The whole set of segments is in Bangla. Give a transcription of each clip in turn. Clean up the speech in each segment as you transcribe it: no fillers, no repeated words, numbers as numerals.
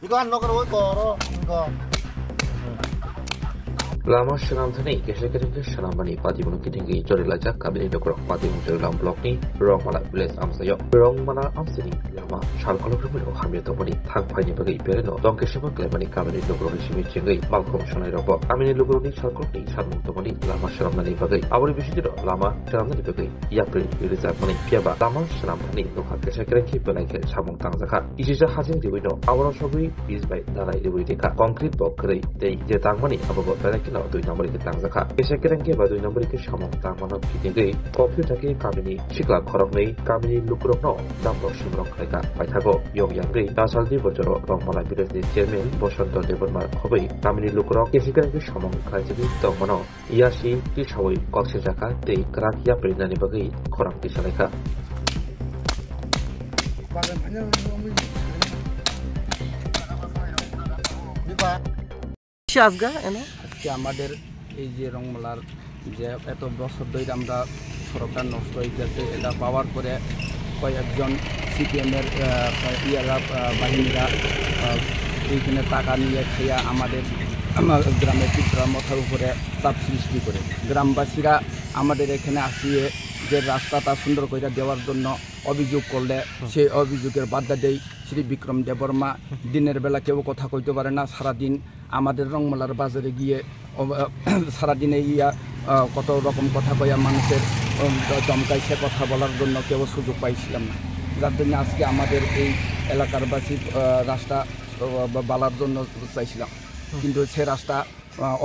이거 안 넣어 걸어 이거. Lama Shanam Thani, Keshakarika Shanamani, Patibuki, Jorelaja, Kabin Dokro, Patimulam Blockney, Rongmala, Bless Amsayo, Rongmala Amsini, Lama, Shalkolo, Hamitopani, Tampani, Perino, Don Keshima, Clemani, Kabin Dokro, Shimichi, Malcolm Shanarobo, Amini Lugoni, Shalkoni, Shalmutomani, Lama Shanamani Bagay, our visitor, Lama Shanamani Bagay, Yapri, Rizamani, Piaba, Lama Shanamani, Noha Keshakaraki, Benaka, Shamon Tanzaka, Isha Hazin Divino, our Shogui is by Dana Dividica, Concrete Bokri, they Jetangmani, about Benakina. 2 নম্বরে 당사카 에세케랭게 바 2 নম্বরে 사몽 당만업 기대게 컴퓨터게 가미니 시클라 커럭네 가미니 루크럭노 담보 심럭카이가 파이타고 용양게 나살디 버저로 롱마라 비레스 체면 বসন্ত দেবরমার খবই কামিনী লুকরক এসিকে랭게 사몽 카이지비 তমনো ইয়াসি টি ছবই কক্সে জাকা তে ক্রাকিয়া প্রেনানি বগই খরাক দিশালেখা আজগা এনে আজকে আমাদের এই যে রংমালার যে এত বছর ধরে আমরা সড়কটা নষ্ট হয়ে গেছে এটা পাওয়ার পরে কয়েকজন সিপিএমের বাহিনীরা এইখানে টাকা নিয়ে খেয়ে আমাদের গ্রামের পিছড়া মাথার উপরে চাপ সৃষ্টি করে গ্রামবাসীরা আমাদের এখানে আসিয়ে যে রাস্তাটা সুন্দর করে দেওয়ার জন্য অভিযোগ করলে সেই অভিযোগের বাধা দেয় শ্রী বিক্রম দেববর্মা দিনের বেলা কেউ কথা কইতে পারে না সারাদিন আমাদের রংমালার বাজারে গিয়ে সারাদিনে কত রকম কথা কইয়া মানুষের চমকাইছে কথা বলার জন্য কেউ সুযোগ পাইছিলাম না যার জন্য আজকে আমাদের এই এলাকারবাসী রাস্তা বালার জন্য চাইছিলাম কিন্তু সে রাস্তা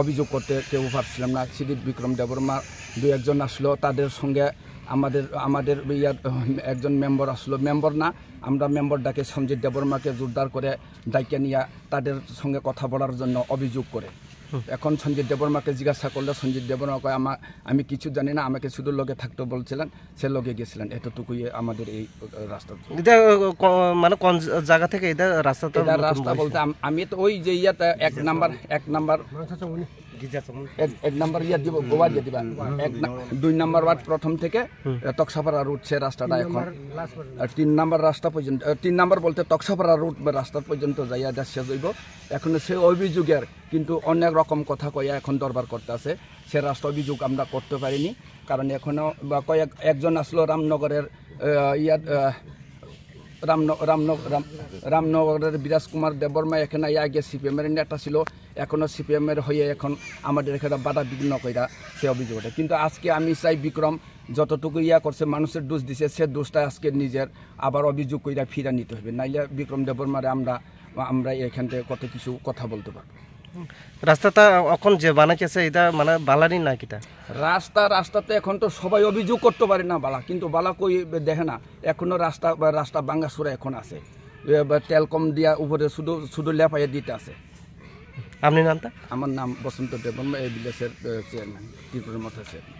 অভিযোগ করতে কেউ পারছিলাম না শ্রী বিক্রম দেববর্মা 2 একজন আসলো তাদের সঙ্গে আমাদের একজন মেম্বার আসলো মেম্বার না আমরা মেম্বারটাকে সঞ্জিত দেববর্মাকে জোরদার করে ডাইকে নিয়ে তাদের সঙ্গে কথা বলার জন্য অভিযোগ করে এখন সঞ্জিত দেববর্মাকে জিজ্ঞাসা করলে সঞ্জিত দেববর্মা কয় আমি কিছু জানি না আমাকে শুধু লগে থাকতে বলছিলেন সে লগে গেছিলেন এতটুকুই আমাদের এই রাস্তা এটা মানে কোন জায়গা থেকে এটা রাস্তা বলতে আমি তো ওই যে এক নাম্বার 1 নম্বর দিব গোয়া দিয়ে দিবা 2 নম্বর ওয়ার্ড প্রথম থেকে তকসাপাড়া রুট সে রাস্তাটা এখন 3 নম্বর রাস্তা পর্যন্ত 3 নম্বর বলতে তকসাপাড়া রুট রাস্তা পর্যন্ত যাইয়া যাচ্ছে যাইব এখন সে অভিযোগের কিন্তু অনেক রকম কথা কইয়া এখন দরবার করতে আছে সে রাস্তা অভিযোগ আমরা করতে পারিনি কারণ এখনো একজন আসলো রামনগরের রামনগরের বিরাজ কুমার দেববর্মা এখানে আগে সিপিএমের নেতা ছিল এখনও সিপিএমের হয়ে এখন আমাদের এখানে বাধা বিঘ্ন কইরা সে অভিযোগটা কিন্তু আজকে আমি চাই বিক্রম যতটুকু করছে মানুষের দোষ দিছে সে দোষটা আজকে নিজের আবার অভিযোগ কইরা ফিরা নিতে হবে নাইলে বিক্রম দেববর্মারে আমরা এখান থেকে কত কিছু কথা বলতে পারবো রাস্তাটা এখন যে বানাইছে এটা মানে বালানি না কিটা রাস্তাতে এখন তো সবাই অভিযোগ করতে পারে না বালা কিন্তু বালা কই দেখে না এখনো রাস্তা ভাঙাচোরা এখন আছে তেল কম দিয়া উপরে শুধু লেপাইয়া দিতে আছে আপনি নামটা আমার নাম বসন্ত দেববর্মা এই ভিলেজের চেয়ারম্যান ত্রিপুরার মাথা চেয়ারম্যান